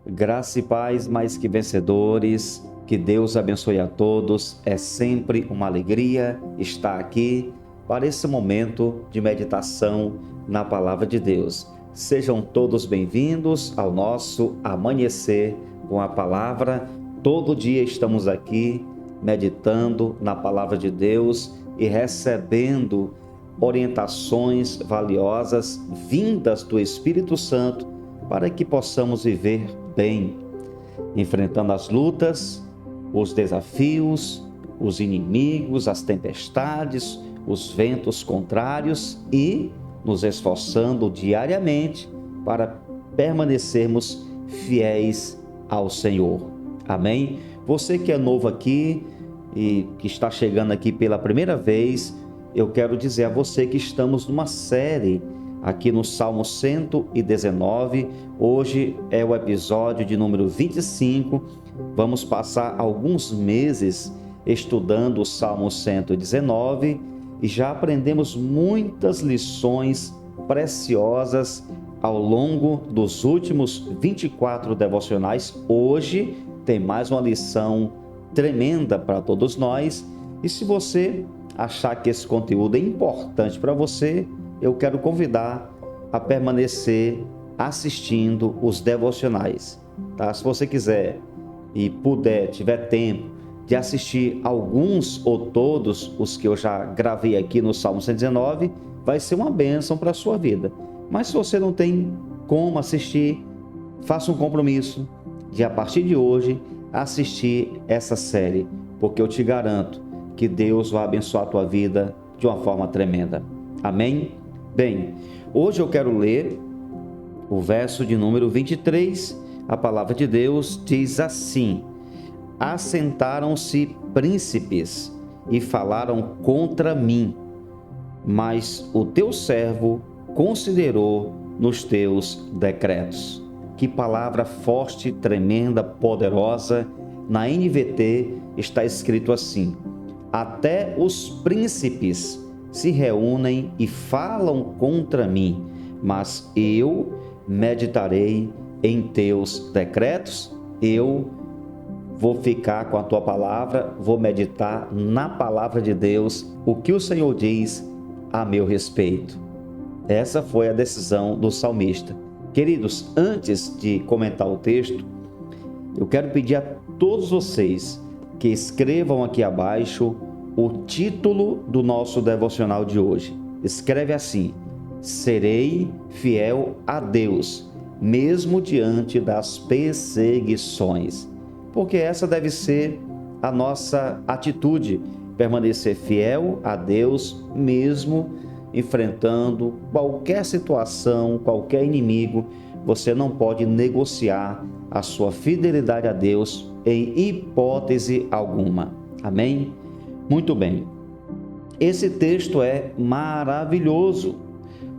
Graça e paz mais que vencedores, que Deus abençoe a todos. É sempre uma alegria estar aqui para esse momento de meditação na Palavra de Deus. Sejam todos bem-vindos ao nosso Amanhecer com a Palavra. Todo dia estamos aqui meditando na Palavra de Deus e recebendo orientações valiosas vindas do Espírito Santo para que possamos viver bem, enfrentando as lutas, os desafios, os inimigos, as tempestades, os ventos contrários e nos esforçando diariamente para permanecermos fiéis ao Senhor. Amém? Você que é novo aqui e que está chegando aqui pela primeira vez, eu quero dizer a você que estamos numa série aqui no Salmo 119, hoje é o episódio de número 25, vamos passar alguns meses estudando o Salmo 119 e já aprendemos muitas lições preciosas ao longo dos últimos 24 devocionais. Hoje tem mais uma lição tremenda para todos nós e se você achar que esse conteúdo é importante para você, eu quero convidar a permanecer assistindo os devocionais, tá? Se você quiser e puder, tiver tempo de assistir alguns ou todos os que eu já gravei aqui no Salmo 119, vai ser uma bênção para a sua vida. Mas se você não tem como assistir, faça um compromisso de, a partir de hoje, assistir essa série, porque eu te garanto que Deus vai abençoar a tua vida de uma forma tremenda. Amém? Bem, hoje eu quero ler o verso de número 23. A palavra de Deus diz assim: assentaram-se príncipes e falaram contra mim, mas o teu servo considerou nos teus decretos. Que palavra forte, tremenda, poderosa. Na NVT está escrito assim: até os príncipes se reúnem e falam contra mim, mas eu meditarei em teus decretos. Eu vou ficar com a tua palavra, vou meditar na palavra de Deus, o que o Senhor diz a meu respeito. Essa foi a decisão do salmista. Queridos, antes de comentar o texto, eu quero pedir a todos vocês que escrevam aqui abaixo o título do nosso devocional de hoje. Escreve assim: serei fiel a Deus, mesmo diante das perseguições. Porque essa deve ser a nossa atitude, permanecer fiel a Deus, mesmo enfrentando qualquer situação, qualquer inimigo. Você não pode negociar a sua fidelidade a Deus em hipótese alguma. Amém? Muito bem, esse texto é maravilhoso.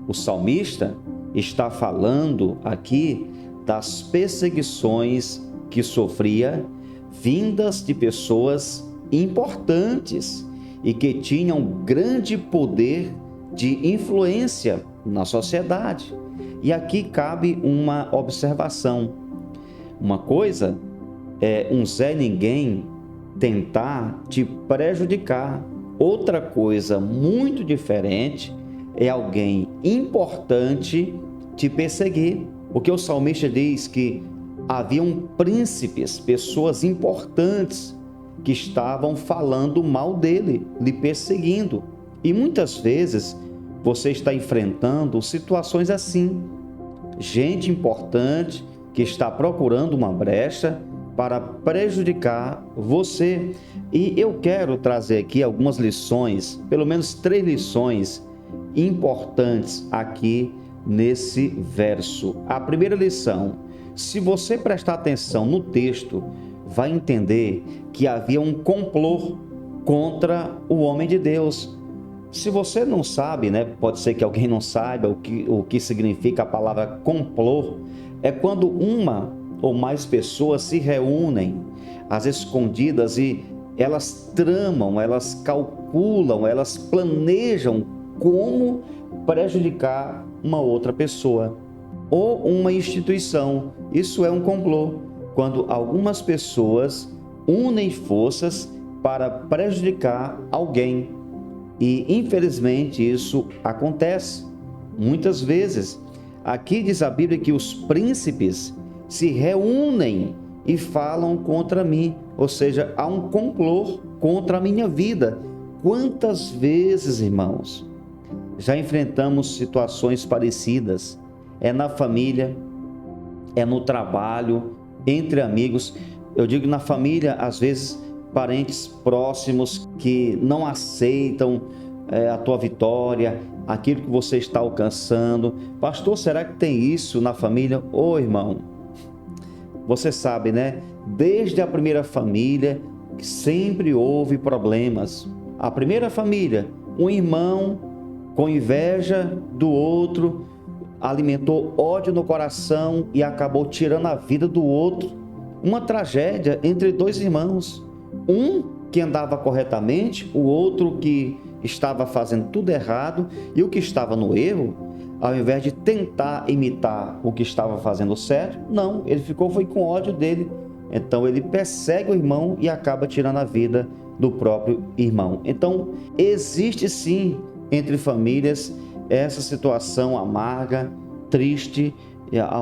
O salmista está falando aqui das perseguições que sofria, vindas de pessoas importantes e que tinham grande poder de influência na sociedade. E aqui cabe uma observação. Uma coisa é um Zé Ninguém tentar te prejudicar. Outra coisa muito diferente é alguém importante te perseguir. Porque o salmista diz que haviam príncipes, pessoas importantes que estavam falando mal dele, lhe perseguindo. E muitas vezes você está enfrentando situações assim. Gente importante que está procurando uma brecha para prejudicar você. E eu quero trazer aqui algumas lições, pelo menos 3 lições importantes aqui nesse verso. A primeira lição: se você prestar atenção no texto, vai entender que havia um complô contra o homem de Deus. Se você não sabe, pode ser que alguém não saiba o que significa a palavra complô. É quando uma ou mais pessoas se reúnem às escondidas e elas tramam, elas calculam, elas planejam como prejudicar uma outra pessoa. ou uma instituição. Isso é um complô, quando algumas pessoas unem forças para prejudicar alguém. E, infelizmente, isso acontece muitas vezes. Aqui diz a Bíblia que os príncipes se reúnem e falam contra mim, ou seja, há um complô contra a minha vida. Quantas vezes, irmãos, já enfrentamos situações parecidas? É na família, é no trabalho, entre amigos. Eu digo na família, às vezes, parentes próximos que não aceitam a tua vitória, aquilo que você está alcançando. Pastor, será que tem isso na família? Ô, irmão, você sabe, né? Desde a primeira família, sempre houve problemas. A primeira família, um irmão com inveja do outro, alimentou ódio no coração e acabou tirando a vida do outro. Uma tragédia entre dois irmãos. Um que andava corretamente, o outro que estava fazendo tudo errado, e o que estava no erro, ao invés de tentar imitar o que estava fazendo certo, não, ele foi com ódio dele. Então ele persegue o irmão e acaba tirando a vida do próprio irmão. Então existe sim entre famílias essa situação amarga, triste,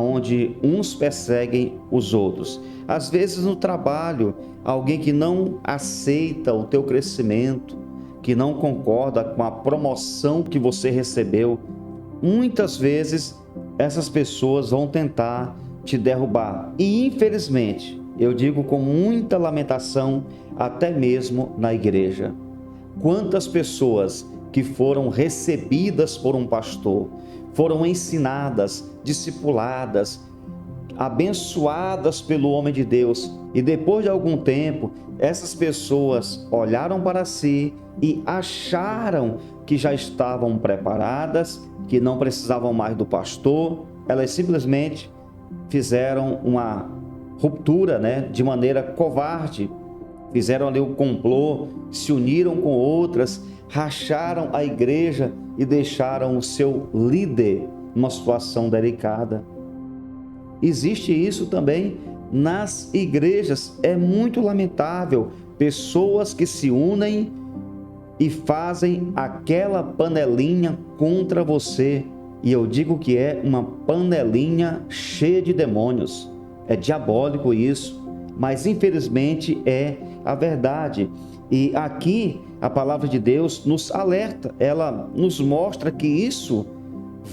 onde uns perseguem os outros. Às vezes no trabalho, alguém que não aceita o teu crescimento, que não concorda com a promoção que você recebeu, muitas vezes essas pessoas vão tentar te derrubar. E infelizmente, eu digo com muita lamentação, até mesmo na igreja. Quantas pessoas que foram recebidas por um pastor, foram ensinadas, discipuladas, abençoadas pelo homem de Deus, e depois de algum tempo, essas pessoas olharam para si e acharam que já estavam preparadas, que não precisavam mais do pastor. Elas simplesmente fizeram uma ruptura, de maneira covarde, fizeram ali o complô, se uniram com outras, racharam a igreja e deixaram o seu líder numa situação delicada. Existe isso também nas igrejas. É muito lamentável pessoas que se unem e fazem aquela panelinha contra você. E eu digo que é uma panelinha cheia de demônios. É diabólico isso, mas infelizmente é a verdade. E aqui a palavra de Deus nos alerta, ela nos mostra que isso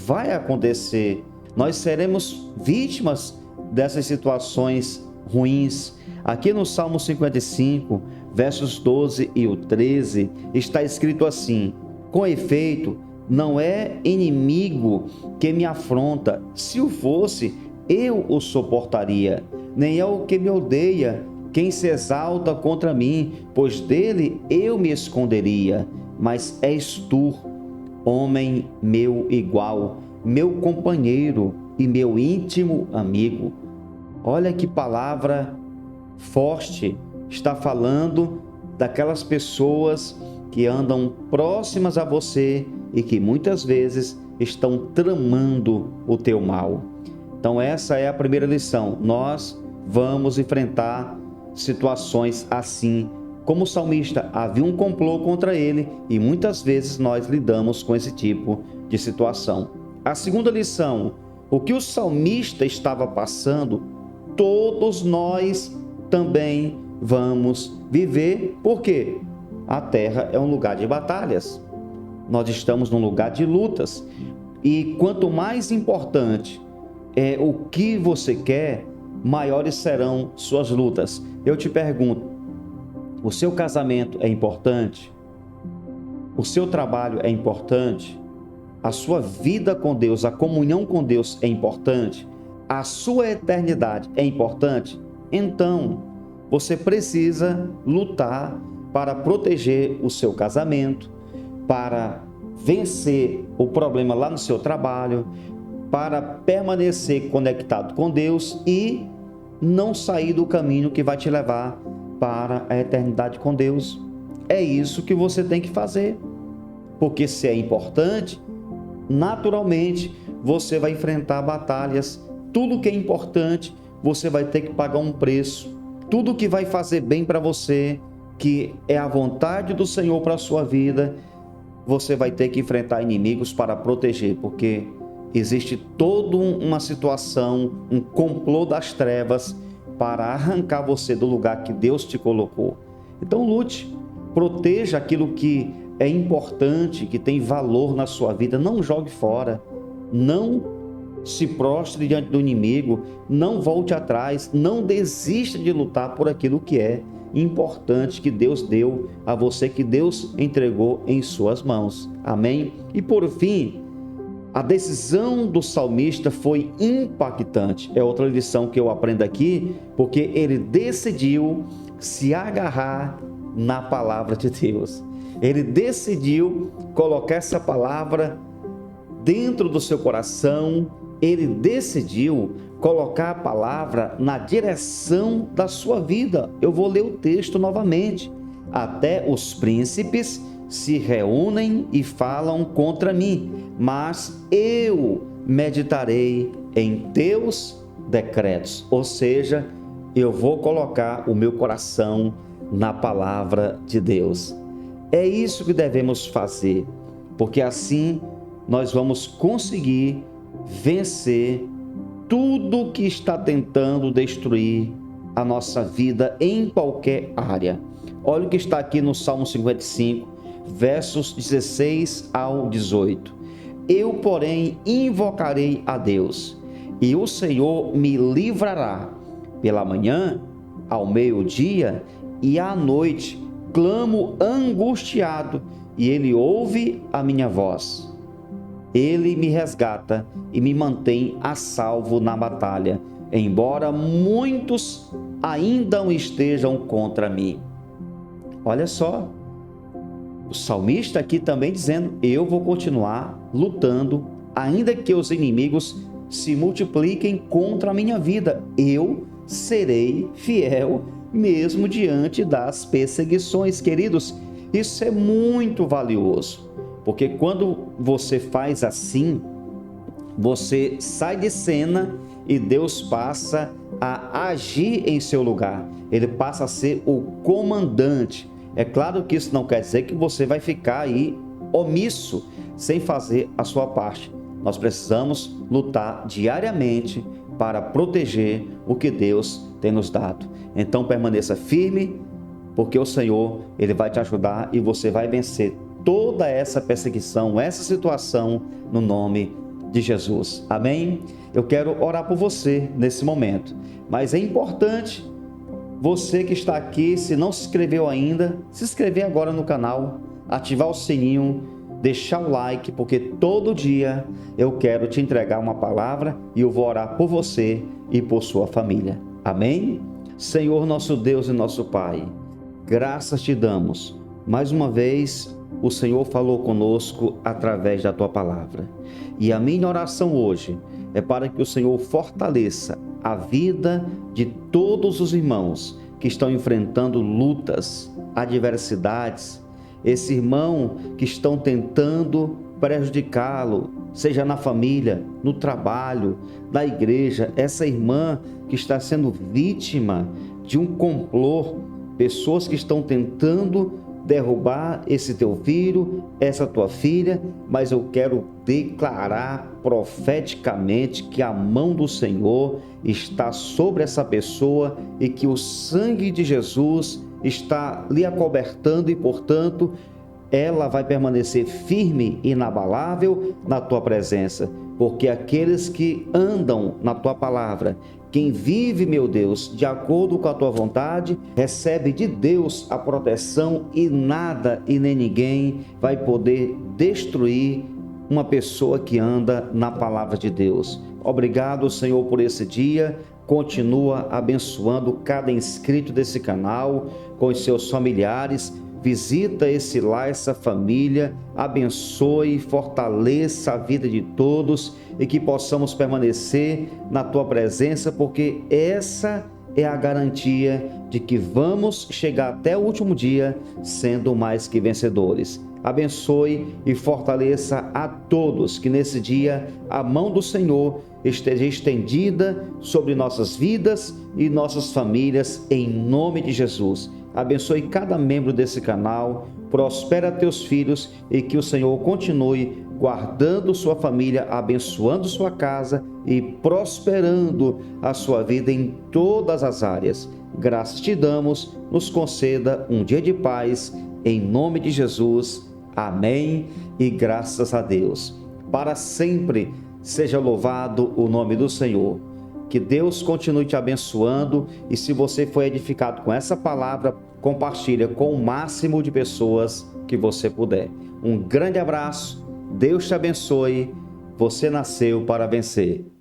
vai acontecer. Nós seremos vítimas dessas situações ruins. Aqui no Salmo 55, versos 12 e o 13, está escrito assim: com efeito, não é inimigo que me afronta, se o fosse, eu o suportaria. Nem é o que me odeia quem se exalta contra mim, pois dele eu me esconderia. Mas és tu, homem meu igual, meu companheiro e meu íntimo amigo. Olha que palavra forte. Está falando daquelas pessoas que andam próximas a você e que muitas vezes estão tramando o teu mal. Então essa é a primeira lição. Nós vamos enfrentar situações assim. Como o salmista, havia um complô contra ele e muitas vezes nós lidamos com esse tipo de situação. A segunda lição: o que o salmista estava passando, todos nós também vamos viver. Por quê? A terra é um lugar de batalhas. Nós estamos num lugar de lutas. E quanto mais importante é o que você quer, maiores serão suas lutas. Eu te pergunto, o seu casamento é importante? O seu trabalho é importante? A sua vida com Deus, a comunhão com Deus é importante? A sua eternidade é importante? Então, você precisa lutar para proteger o seu casamento, para vencer o problema lá no seu trabalho, para permanecer conectado com Deus e não sair do caminho que vai te levar para a eternidade com Deus. É isso que você tem que fazer. Porque se é importante, naturalmente você vai enfrentar batalhas. Tudo que é importante, você vai ter que pagar um preço. Tudo que vai fazer bem para você, que é a vontade do Senhor para a sua vida, você vai ter que enfrentar inimigos para proteger, porque existe toda uma situação, um complô das trevas para arrancar você do lugar que Deus te colocou. Então lute, proteja aquilo que é importante, que tem valor na sua vida. Não jogue fora, não se prostre diante do inimigo, não volte atrás, não desista de lutar por aquilo que é importante, que Deus deu a você, que Deus entregou em suas mãos. Amém? E por fim, a decisão do salmista foi impactante. É outra lição que eu aprendo aqui, porque ele decidiu se agarrar na palavra de Deus. Ele decidiu colocar essa palavra dentro do seu coração. Ele decidiu colocar a palavra na direção da sua vida. Eu vou ler o texto novamente. Até os príncipes se reúnem e falam contra mim, mas eu meditarei em teus decretos. Ou seja, eu vou colocar o meu coração na palavra de Deus. É isso que devemos fazer, porque assim nós vamos conseguir vencer tudo que está tentando destruir a nossa vida em qualquer área. Olha o que está aqui no Salmo 55, versos 16 ao 18. Eu, porém, invocarei a Deus, e o Senhor me livrará. Pela manhã, ao meio-dia e à noite, clamo angustiado, e Ele ouve a minha voz. Ele me resgata e me mantém a salvo na batalha, embora muitos ainda estejam contra mim. Olha só, o salmista aqui também dizendo, eu vou continuar lutando, ainda que os inimigos se multipliquem contra a minha vida. Eu serei fiel, mesmo diante das perseguições. Queridos, isso é muito valioso, porque quando você faz assim, você sai de cena e Deus passa a agir em seu lugar. Ele passa a ser o comandante. É claro que isso não quer dizer que você vai ficar aí omisso, sem fazer a sua parte. Nós precisamos lutar diariamente para proteger o que Deus tem nos dado. Então permaneça firme, porque o Senhor, Ele vai te ajudar e você vai vencer toda essa perseguição, essa situação, no nome de Jesus. Amém? Eu quero orar por você nesse momento, mas é importante você que está aqui, se não se inscreveu ainda, se inscrever agora no canal, ativar o sininho, deixar o like, porque todo dia eu quero te entregar uma palavra e eu vou orar por você e por sua família. Amém? Senhor, nosso Deus e nosso Pai, graças te damos. Mais uma vez, o Senhor falou conosco através da tua palavra. E a minha oração hoje é para que o Senhor fortaleça a vida de todos os irmãos que estão enfrentando lutas, adversidades, esse irmão que estão tentando prejudicá-lo, seja na família, no trabalho, na igreja, essa irmã que está sendo vítima de um complô, pessoas que estão tentando derrubar esse teu filho, essa tua filha, mas eu quero declarar profeticamente que a mão do Senhor está sobre essa pessoa e que o sangue de Jesus está lhe acobertando e, portanto, ela vai permanecer firme e inabalável na tua presença, porque aqueles que andam na tua palavra, quem vive, meu Deus, de acordo com a tua vontade, recebe de Deus a proteção e nada e nem ninguém vai poder destruir uma pessoa que anda na palavra de Deus. Obrigado, Senhor, por esse dia. Continua abençoando cada inscrito desse canal, com os seus familiares. Visita esse lar, essa família, abençoe, fortaleça a vida de todos e que possamos permanecer na tua presença, porque essa é a garantia de que vamos chegar até o último dia sendo mais que vencedores. abençoe e fortaleça a todos, que nesse dia a mão do Senhor esteja estendida sobre nossas vidas e nossas famílias, em nome de Jesus. Abençoe cada membro desse canal, prospera teus filhos e que o Senhor continue guardando sua família, abençoando sua casa e prosperando a sua vida em todas as áreas. Graças te damos, nos conceda um dia de paz, em nome de Jesus. Amém e graças a Deus. Para sempre seja louvado o nome do Senhor. Que Deus continue te abençoando e se você foi edificado com essa palavra, compartilha com o máximo de pessoas que você puder. Um grande abraço, Deus te abençoe, você nasceu para vencer.